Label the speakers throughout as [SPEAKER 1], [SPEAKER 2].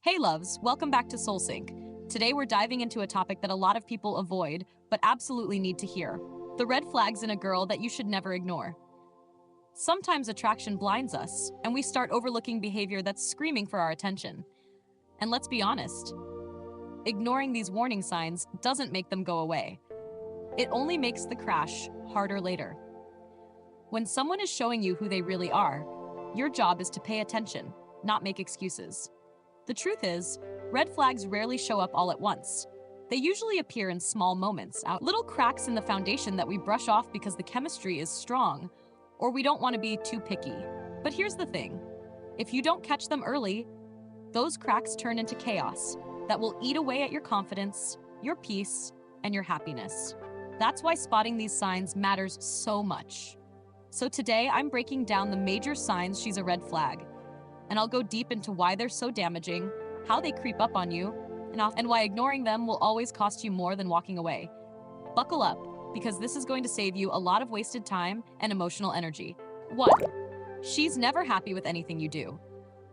[SPEAKER 1] Hey loves, welcome back to Soul Sync. Today we're diving into a topic that a lot of people avoid, but absolutely need to hear. The red flags in a girl that you should never ignore. Sometimes attraction blinds us, and we start overlooking behavior that's screaming for our attention. And let's be honest, ignoring these warning signs doesn't make them go away. It only makes the crash harder later. When someone is showing you who they really are, your job is to pay attention, not make excuses. The truth is, red flags rarely show up all at once. They usually appear in small moments, little cracks in the foundation that we brush off because the chemistry is strong, or we don't want to be too picky. But here's the thing. If you don't catch them early, those cracks turn into chaos that will eat away at your confidence, your peace, and your happiness. That's why spotting these signs matters so much. So today, I'm breaking down the major signs she's a red flag, and I'll go deep into why they're so damaging, how they creep up on you, and why ignoring them will always cost you more than walking away. Buckle up, because this is going to save you a lot of wasted time and emotional energy. 1. She's never happy with anything you do.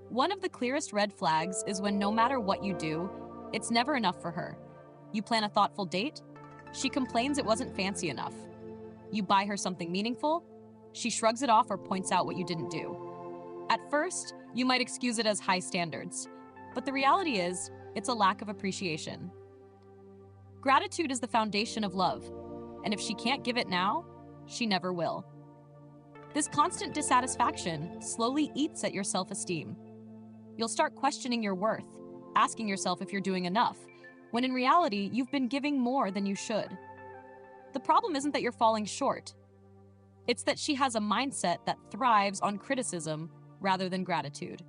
[SPEAKER 1] One of the clearest red flags is when no matter what you do, it's never enough for her. You plan a thoughtful date, she complains it wasn't fancy enough. You buy her something meaningful, she shrugs it off or points out what you didn't do. At first, you might excuse it as high standards, but the reality is, it's a lack of appreciation. Gratitude is the foundation of love, and if she can't give it now, she never will. This constant dissatisfaction slowly eats at your self-esteem. You'll start questioning your worth, asking yourself if you're doing enough, when in reality, you've been giving more than you should. The problem isn't that you're falling short. It's that she has a mindset that thrives on criticism rather than gratitude.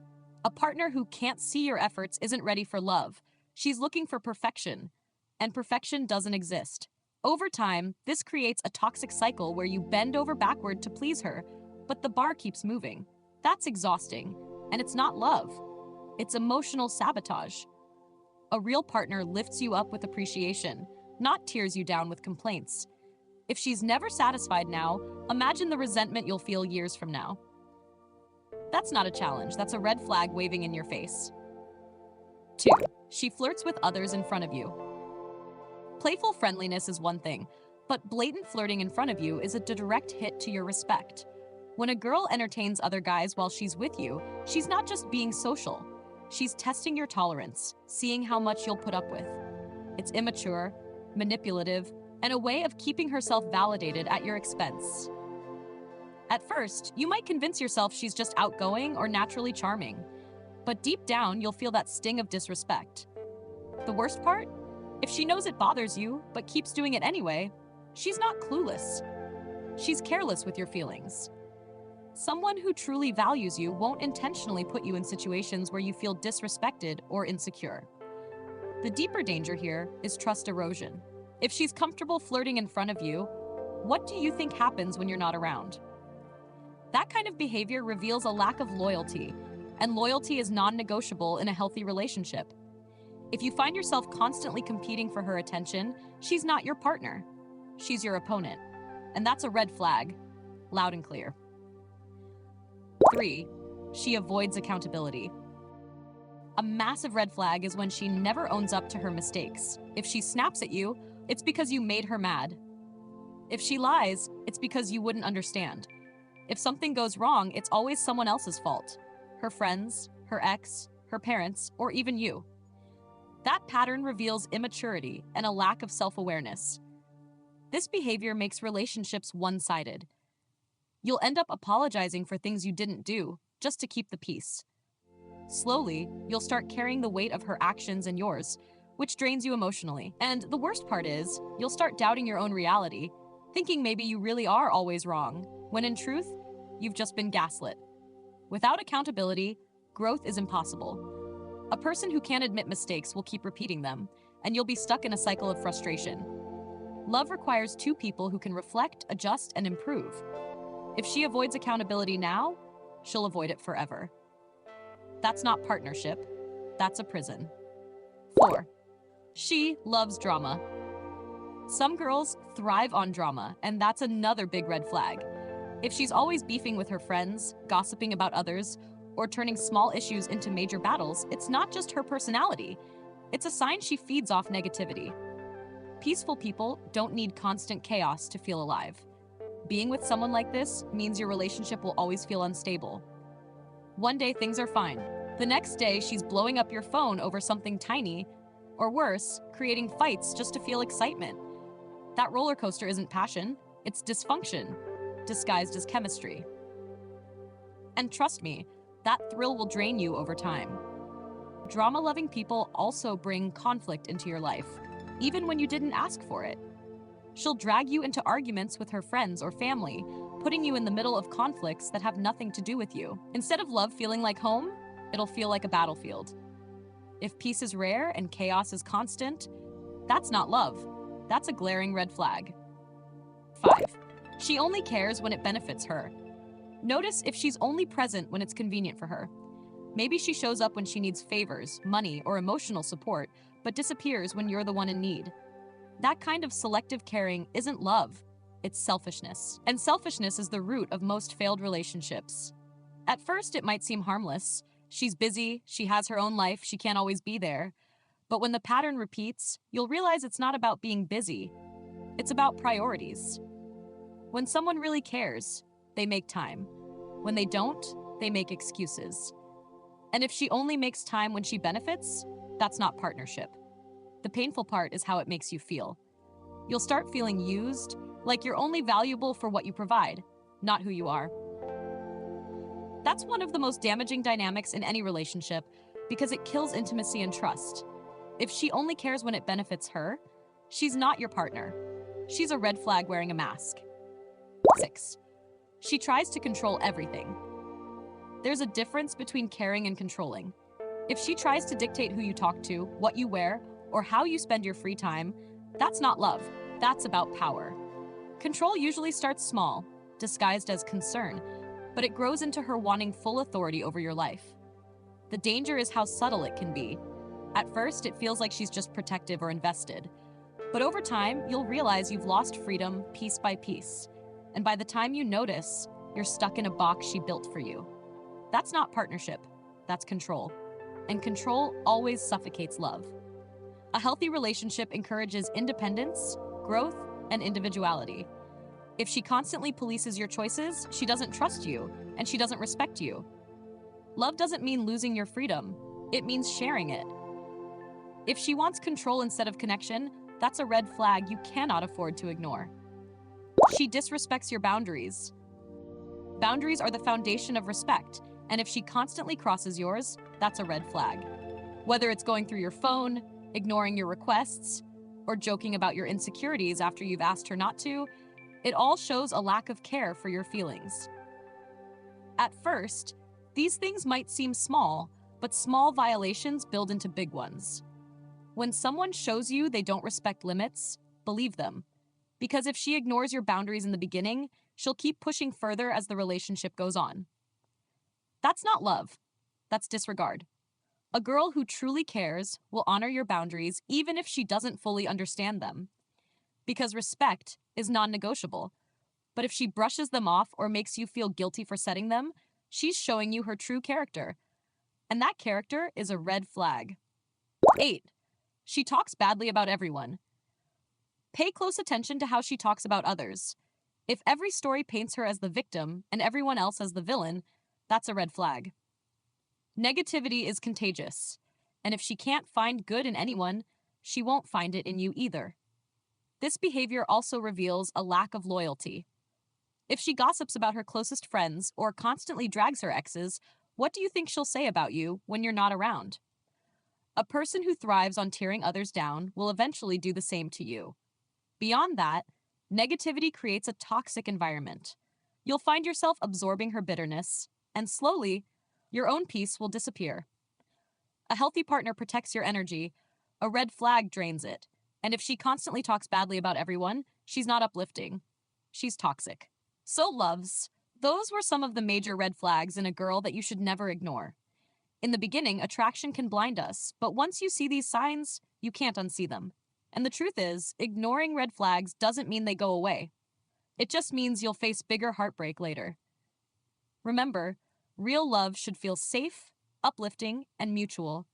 [SPEAKER 1] A partner who can't see your efforts isn't ready for love. She's looking for perfection, and perfection doesn't exist. Over time, this creates a toxic cycle where you bend over backward to please her, but the bar keeps moving. That's exhausting, and it's not love. It's emotional sabotage. A real partner lifts you up with appreciation, not tears you down with complaints. If she's never satisfied now, imagine the resentment you'll feel years from now. That's not a challenge, that's a red flag waving in your face. 2. She flirts with others in front of you. Playful friendliness is one thing, but blatant flirting in front of you is a direct hit to your respect. When a girl entertains other guys while she's with you, she's not just being social. She's testing your tolerance, seeing how much you'll put up with. It's immature, manipulative, and a way of keeping herself validated at your expense. At first, you might convince yourself she's just outgoing or naturally charming, but deep down, you'll feel that sting of disrespect. The worst part? If she knows it bothers you, but keeps doing it anyway, she's not clueless. She's careless with your feelings. Someone who truly values you won't intentionally put you in situations where you feel disrespected or insecure. The deeper danger here is trust erosion. If she's comfortable flirting in front of you, what do you think happens when you're not around? That kind of behavior reveals a lack of loyalty, and loyalty is non-negotiable in a healthy relationship. If you find yourself constantly competing for her attention, she's not your partner. She's your opponent. And that's a red flag, loud and clear. 3. She avoids accountability. A massive red flag is when she never owns up to her mistakes. If she snaps at you, it's because you made her mad. If she lies, it's because you wouldn't understand. If something goes wrong, it's always someone else's fault. Her friends, her ex, her parents, or even you. That pattern reveals immaturity and a lack of self-awareness. This behavior makes relationships one-sided. You'll end up apologizing for things you didn't do, just to keep the peace. Slowly, you'll start carrying the weight of her actions and yours, which drains you emotionally. And the worst part is, you'll start doubting your own reality, thinking maybe you really are always wrong, when in truth, you've just been gaslit. Without accountability, growth is impossible. A person who can't admit mistakes will keep repeating them, and you'll be stuck in a cycle of frustration. Love requires two people who can reflect, adjust, and improve. If she avoids accountability now, she'll avoid it forever. That's not partnership, that's a prison. 4. She loves drama. Some girls thrive on drama, and that's another big red flag. If she's always beefing with her friends, gossiping about others, or turning small issues into major battles, it's not just her personality. It's a sign she feeds off negativity. Peaceful people don't need constant chaos to feel alive. Being with someone like this means your relationship will always feel unstable. One day things are fine. The next day she's blowing up your phone over something tiny, or worse, creating fights just to feel excitement. That roller coaster isn't passion, it's dysfunction, disguised as chemistry. And trust me, that thrill will drain you over time. Drama-loving people also bring conflict into your life, even when you didn't ask for it. She'll drag you into arguments with her friends or family, putting you in the middle of conflicts that have nothing to do with you. Instead of love feeling like home, it'll feel like a battlefield. If peace is rare and chaos is constant, that's not love. That's a glaring red flag. 5. She only cares when it benefits her. Notice if she's only present when it's convenient for her. Maybe she shows up when she needs favors, money, or emotional support, but disappears when you're the one in need. That kind of selective caring isn't love, it's selfishness. And selfishness is the root of most failed relationships. At first, it might seem harmless. She's busy, she has her own life, she can't always be there. But when the pattern repeats, you'll realize it's not about being busy. It's about priorities. When someone really cares, they make time. When they don't, they make excuses. And if she only makes time when she benefits, that's not partnership. The painful part is how it makes you feel. You'll start feeling used, like you're only valuable for what you provide, not who you are. That's one of the most damaging dynamics in any relationship because it kills intimacy and trust. If she only cares when it benefits her, she's not your partner. She's a red flag wearing a mask. 6. She tries to control everything. There's a difference between caring and controlling. If she tries to dictate who you talk to, what you wear, or how you spend your free time, that's not love. That's about power. Control usually starts small, disguised as concern, but it grows into her wanting full authority over your life. The danger is how subtle it can be. At first, it feels like she's just protective or invested. But over time, you'll realize you've lost freedom piece by piece. And by the time you notice, you're stuck in a box she built for you. That's not partnership, that's control. And control always suffocates love. A healthy relationship encourages independence, growth, and individuality. If she constantly polices your choices, she doesn't trust you, and she doesn't respect you. Love doesn't mean losing your freedom, it means sharing it. If she wants control instead of connection, that's a red flag you cannot afford to ignore. She disrespects your boundaries. Boundaries are the foundation of respect, and if she constantly crosses yours, that's a red flag. Whether it's going through your phone, ignoring your requests, or joking about your insecurities after you've asked her not to, it all shows a lack of care for your feelings. At first, these things might seem small, but small violations build into big ones. When someone shows you they don't respect limits, believe them. Because if she ignores your boundaries in the beginning, she'll keep pushing further as the relationship goes on. That's not love. That's disregard. A girl who truly cares will honor your boundaries even if she doesn't fully understand them. Because respect is non-negotiable. But if she brushes them off or makes you feel guilty for setting them, she's showing you her true character. And that character is a red flag. 8. She talks badly about everyone. Pay close attention to how she talks about others. If every story paints her as the victim and everyone else as the villain, that's a red flag. Negativity is contagious, and if she can't find good in anyone, she won't find it in you either. This behavior also reveals a lack of loyalty. If she gossips about her closest friends or constantly drags her exes, what do you think she'll say about you when you're not around? A person who thrives on tearing others down will eventually do the same to you. Beyond that, negativity creates a toxic environment. You'll find yourself absorbing her bitterness, and slowly, your own peace will disappear. A healthy partner protects your energy, a red flag drains it, and if she constantly talks badly about everyone, she's not uplifting. She's toxic. So loves, those were some of the major red flags in a girl that you should never ignore. In the beginning, attraction can blind us, but once you see these signs, you can't unsee them. And the truth is, ignoring red flags doesn't mean they go away. It just means you'll face bigger heartbreak later. Remember, Real love should feel safe, uplifting, and mutual.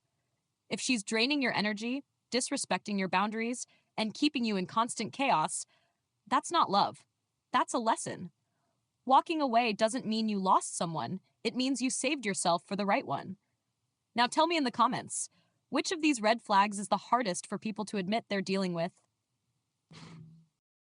[SPEAKER 1] If she's draining your energy, disrespecting your boundaries, and keeping you in constant chaos, that's not love. That's a lesson. Walking away doesn't mean you lost someone, it means you saved yourself for the right one. Now tell me in the comments, which of these red flags is the hardest for people to admit they're dealing with?